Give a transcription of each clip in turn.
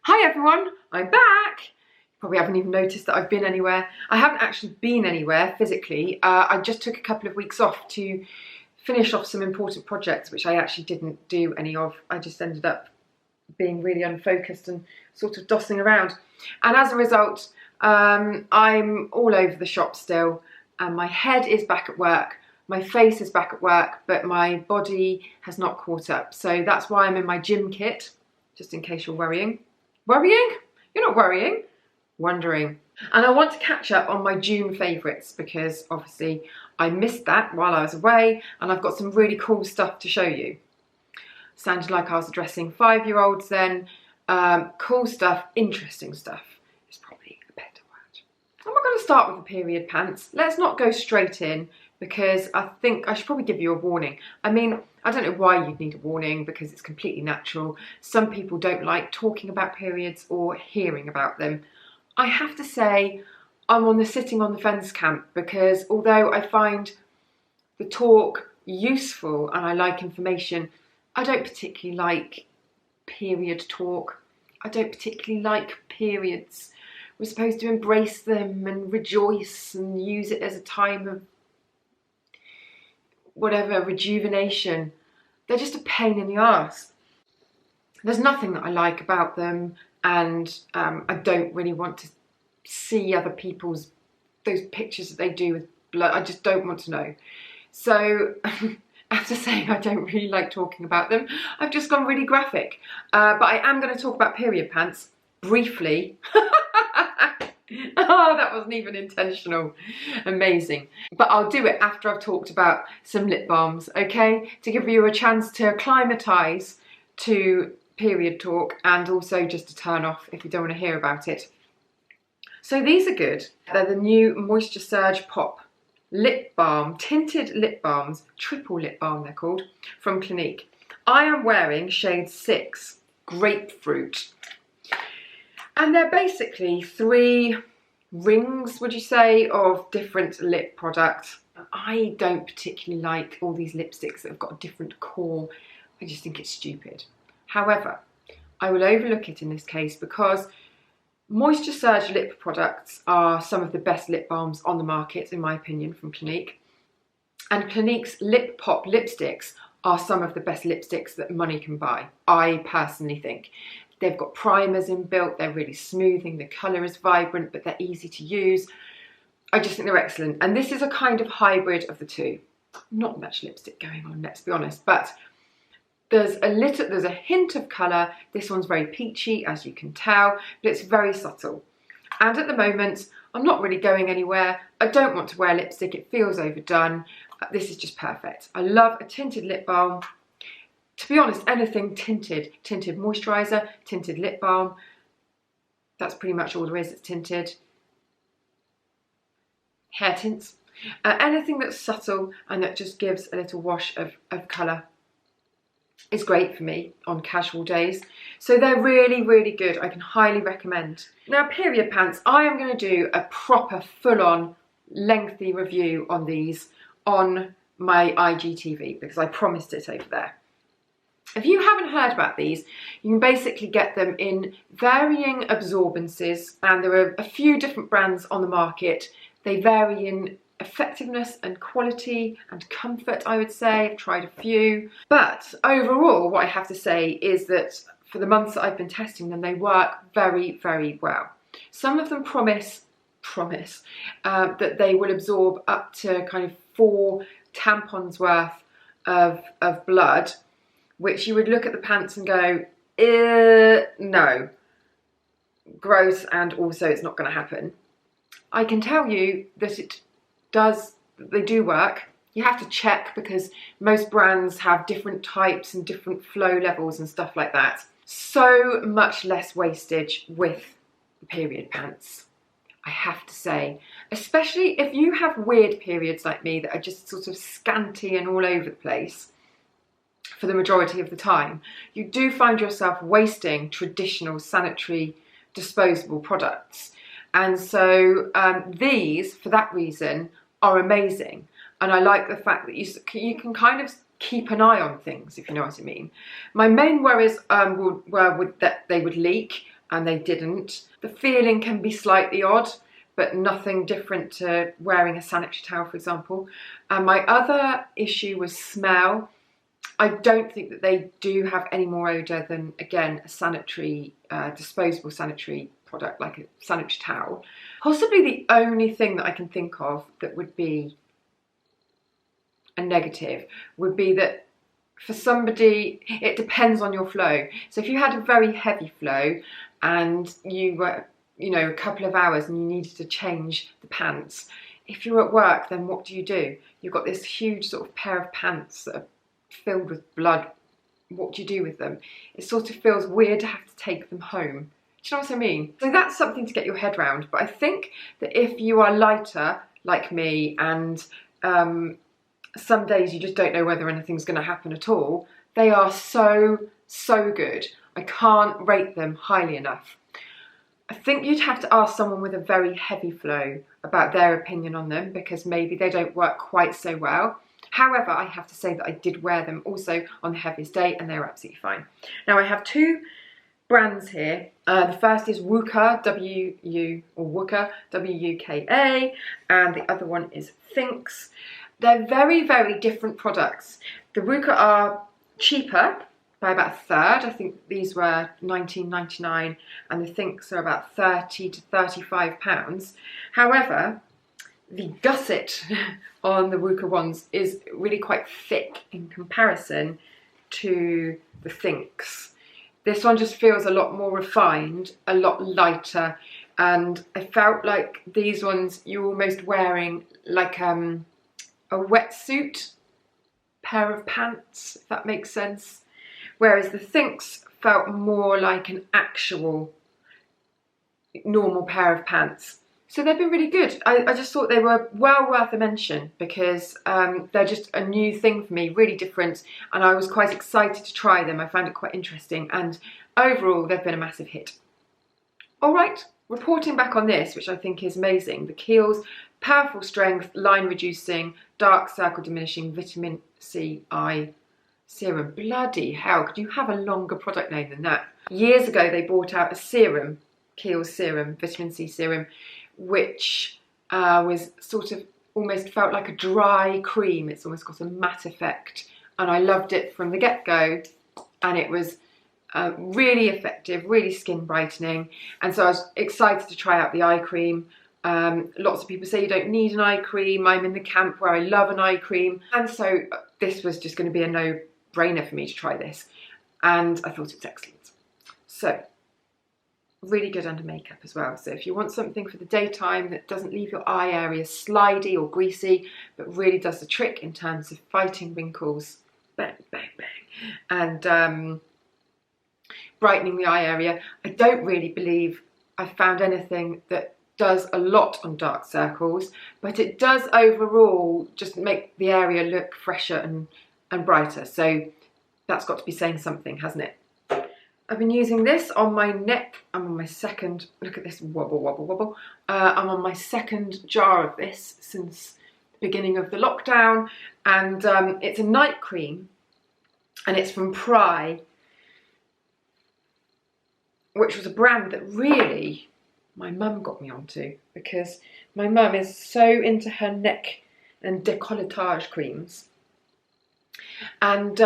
Hi everyone, I'm back. You probably haven't even noticed that I've been anywhere. I haven't actually been anywhere physically. I just took a couple of weeks off to finish off some important projects, which I actually didn't do any of. I just ended up being really unfocused and sort of dossing around. And as a result, I'm all over the shop still, and my head is back at work. My face is back at work, but my body has not caught up. So that's why I'm in my gym kit, just in case you're worrying. Worrying? You're not worrying. Wondering. And I want to catch up on my June favourites because obviously I missed that while I was away, and I've got some really cool stuff to show you. Sounded like I was addressing 5-year-olds then. Cool stuff, interesting stuff is probably a better word. I'm not going to start with the period pants. Let's not go straight in, because I think I should probably give you a warning. I mean, I don't know why you'd need a warning, because it's completely natural. Some people don't like talking about periods or hearing about them. I have to say I'm on the sitting on the fence camp, because although I find the talk useful and I like information, I don't particularly like period talk. I don't particularly like periods. We're supposed to embrace them and rejoice and use it as a time of whatever, rejuvenation. They're just a pain in the arse. There's nothing that I like about them, and I don't really want to see other people's, those pictures that they do with blood. I just don't want to know. So after saying I don't really like talking about them, I've just gone really graphic. But I am going to talk about period pants briefly. Oh, that wasn't even intentional. Amazing. But I'll do it after I've talked about some lip balms, okay? To give you a chance to acclimatise to period talk, and also just to turn off if you don't want to hear about it. So these are good. They're the new Moisture Surge Pop lip balm, tinted lip balms, triple lip balm they're called, from Clinique. I am wearing shade 6, Grapefruit. And they're basically 3 rings, would you say, of different lip products. I don't particularly like all these lipsticks that have got a different core. I just think it's stupid. However, I will overlook it in this case, because Moisture Surge lip products are some of the best lip balms on the market, in my opinion, from Clinique. And Clinique's Lip Pop lipsticks are some of the best lipsticks that money can buy, I personally think. They've got primers inbuilt, they're really smoothing, the colour is vibrant, but they're easy to use. I just think they're excellent. And this is a kind of hybrid of the two. Not much lipstick going on, let's be honest, but there's a hint of colour. This one's very peachy, as you can tell, but it's very subtle. And at the moment, I'm not really going anywhere. I don't want to wear lipstick, it feels overdone. This is just perfect. I love a tinted lip balm. To be honest, anything tinted moisturiser, tinted lip balm, that's pretty much all there is. It's tinted. Hair tints. Anything that's subtle and that just gives a little wash of colour is great for me on casual days. So they're really, really good. I can highly recommend. Now, period pants, I am going to do a proper, full-on, lengthy review on these on my IGTV, because I promised it over there. If you haven't heard about these, you can basically get them in varying absorbences, and there are a few different brands on the market. They vary in effectiveness and quality and comfort, I would say. I've tried a few. But overall, what I have to say is that for the months that I've been testing them, they work very, very well. Some of them promise that they will absorb up to kind of 4 tampons worth of blood, which you would look at the pants and go, no, gross, and also it's not going to happen. I can tell you that they do work. You have to check, because most brands have different types and different flow levels and stuff like that. So much less wastage with the period pants, I have to say. Especially if you have weird periods like me that are just sort of scanty and all over the place for the majority of the time, you do find yourself wasting traditional sanitary disposable products. And so these, for that reason, are amazing. And I like the fact that you can kind of keep an eye on things, if you know what I mean. My main worries were that they would leak. and they didn't. The feeling can be slightly odd, but nothing different to wearing a sanitary towel, for example. And my other issue was smell. I don't think that they do have any more odour than, again, a sanitary, disposable sanitary product like a sanitary towel. Possibly the only thing that I can think of that would be a negative would be that for somebody, it depends on your flow. So if you had a very heavy flow and you were, you know, a couple of hours and you needed to change the pants, if you're at work, then what do? You've got this huge sort of pair of pants that are filled with blood. What do you do with them? It sort of feels weird to have to take them home. Do you know what I mean? So that's something to get your head around. But I think that if you are lighter, like me, and some days you just don't know whether anything's going to happen at all, they are so good. I can't rate them highly enough. I think you'd have to ask someone with a very heavy flow about their opinion on them, because maybe they don't work quite so well. However, I have to say that I did wear them also on the heaviest day and they were absolutely fine. Now I have two brands here. The first is Wouk, W-U-K-A, and the other one is Thinks. They're very, very different products. The Wouk are cheaper by about a third. I think these were £19.99 and the Thinks are about £30 to £35. However, the gusset on the Wouk ones is really quite thick in comparison to the Thinks. This one just feels a lot more refined, a lot lighter, and I felt like these ones you're almost wearing like a wetsuit pair of pants, if that makes sense. Whereas the Thinks felt more like an actual normal pair of pants. So they've been really good. I just thought they were well worth a mention because they're just a new thing for me, really different, and I was quite excited to try them. I found it quite interesting, and overall they've been a massive hit. All right, reporting back on this, which I think is amazing. The Kiehl's Powerful Strength, Line Reducing, Dark Circle Diminishing Vitamin C Eye Serum. Bloody hell, could you have a longer product name than that? Years ago they brought out a serum, Kiehl's Serum, Vitamin C Serum, which was sort of almost felt like a dry cream. It's almost got a matte effect, and I loved it from the get-go, and it was really effective, really skin brightening, and so I was excited to try out the eye cream. Lots of people say you don't need an eye cream. I'm in the camp where I love an eye cream, and so this was just going to be a no-brainer for me to try this, and I thought it was excellent. So really good under makeup as well. So if you want something for the daytime that doesn't leave your eye area slidey or greasy, but really does the trick in terms of fighting wrinkles, bang, bang, bang, and brightening the eye area, I don't really believe I've found anything that does a lot on dark circles, but it does overall just make the area look fresher and brighter. So that's got to be saying something, hasn't it? I've been using this on my neck. I'm on my second, look at this, wobble, wobble, wobble. I'm on my second jar of this since the beginning of the lockdown, and it's a night cream, and it's from Prai, which was a brand that really my mum got me onto, because my mum is so into her neck and décolletage creams. And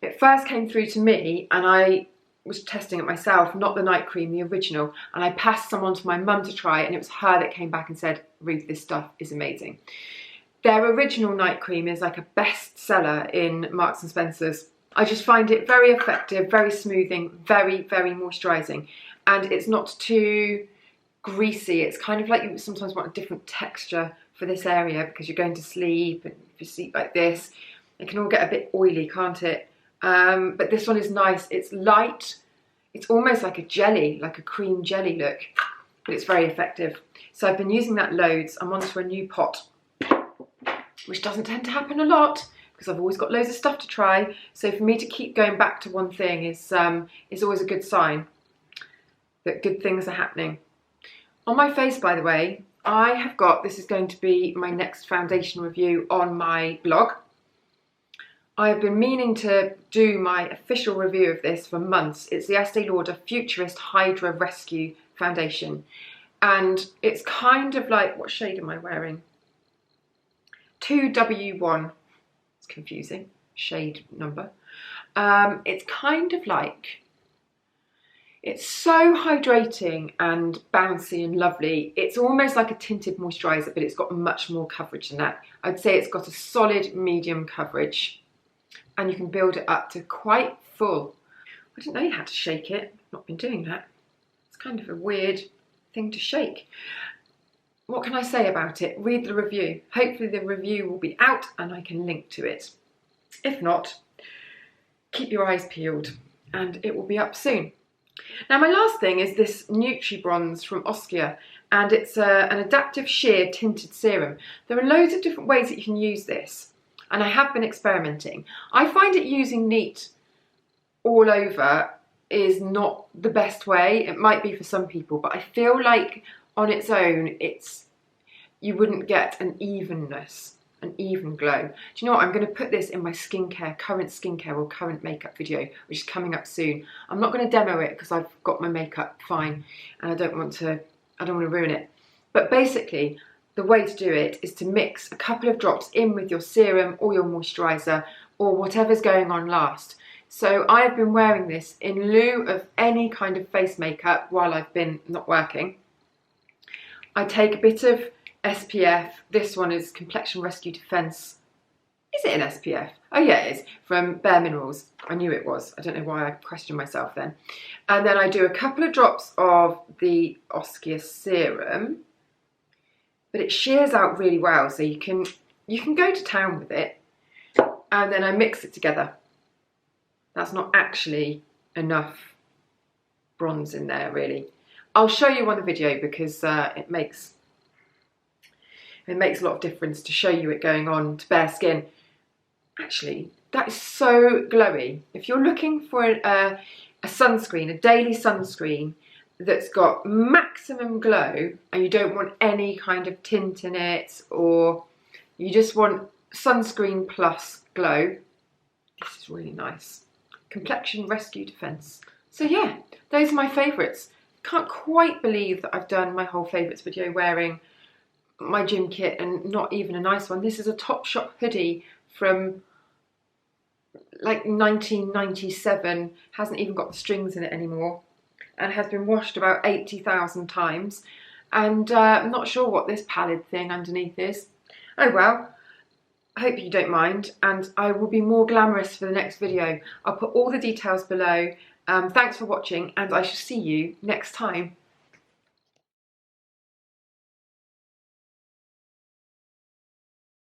it first came through to me and I was testing it myself, not the night cream, the original, and I passed some on to my mum to try, and it was her that came back and said, Ruth, this stuff is amazing. Their original night cream is like a bestseller in Marks and Spencer's. I just find it very effective, very smoothing, very, very moisturising, and it's not too greasy. It's kind of like you sometimes want a different texture for this area because you're going to sleep, and if you sleep like this, it can all get a bit oily, can't it? But this one is nice. It's light. It's almost like a jelly, like a cream jelly look, but it's very effective. So I've been using that loads. I'm onto a new pot, which doesn't tend to happen a lot because I've always got loads of stuff to try. So for me to keep going back to one thing is always a good sign that good things are happening. On my face, by the way, I have got, this is going to be my next foundation review on my blog. I've been meaning to do my official review of this for months. It's the Estee Lauder Futurist Hydra Rescue Foundation. And it's kind of like, what shade am I wearing? 2W1. It's confusing, shade number. It's kind of like, it's so hydrating and bouncy and lovely. It's almost like a tinted moisturiser, but it's got much more coverage than that. I'd say it's got a solid medium coverage, and you can build it up to quite full. I didn't know you had to shake it. I've not been doing that. It's kind of a weird thing to shake. What can I say about it? Read the review. Hopefully the review will be out and I can link to it. If not, keep your eyes peeled and it will be up soon. Now my last thing is this Nutri Bronze from Oskia, and it's an adaptive sheer tinted serum. There are loads of different ways that you can use this, and I have been experimenting. I find it using neat all over is not the best way. It might be for some people, but I feel like on its own, you wouldn't get an evenness, an even glow. Do you know what? I'm going to put this in my current skincare or current makeup video, which is coming up soon. I'm not going to demo it because I've got my makeup fine and I don't want to ruin it. But basically, the way to do it is to mix a couple of drops in with your serum or your moisturiser or whatever's going on last. So I have been wearing this in lieu of any kind of face makeup while I've been not working. I take a bit of SPF. This one is Complexion Rescue Defense. Is it an SPF? Oh yeah, it is, from Bare Minerals. I knew it was. I don't know why I questioned myself then. And then I do a couple of drops of the Oskia serum, but it shears out really well, so you can go to town with it. And then I mix it together. That's not actually enough bronze in there, really. I'll show you on the video because it makes a lot of difference to show you it going on to bare skin. Actually, that is so glowy. If you're looking for a sunscreen, a daily sunscreen that's got maximum glow and you don't want any kind of tint in it, or you just want sunscreen plus glow, this is really nice. Complexion Rescue Defense. So yeah, those are my favourites. Can't quite believe that I've done my whole favourites video wearing my gym kit and not even a nice one. This is a Topshop hoodie from like 1997, hasn't even got the strings in it anymore, and has been washed about 80,000 times, and I'm not sure what this pallid thing underneath is. Oh well. I hope you don't mind, and I will be more glamorous for the next video. I'll put all the details below. Thanks for watching, and I shall see you next time.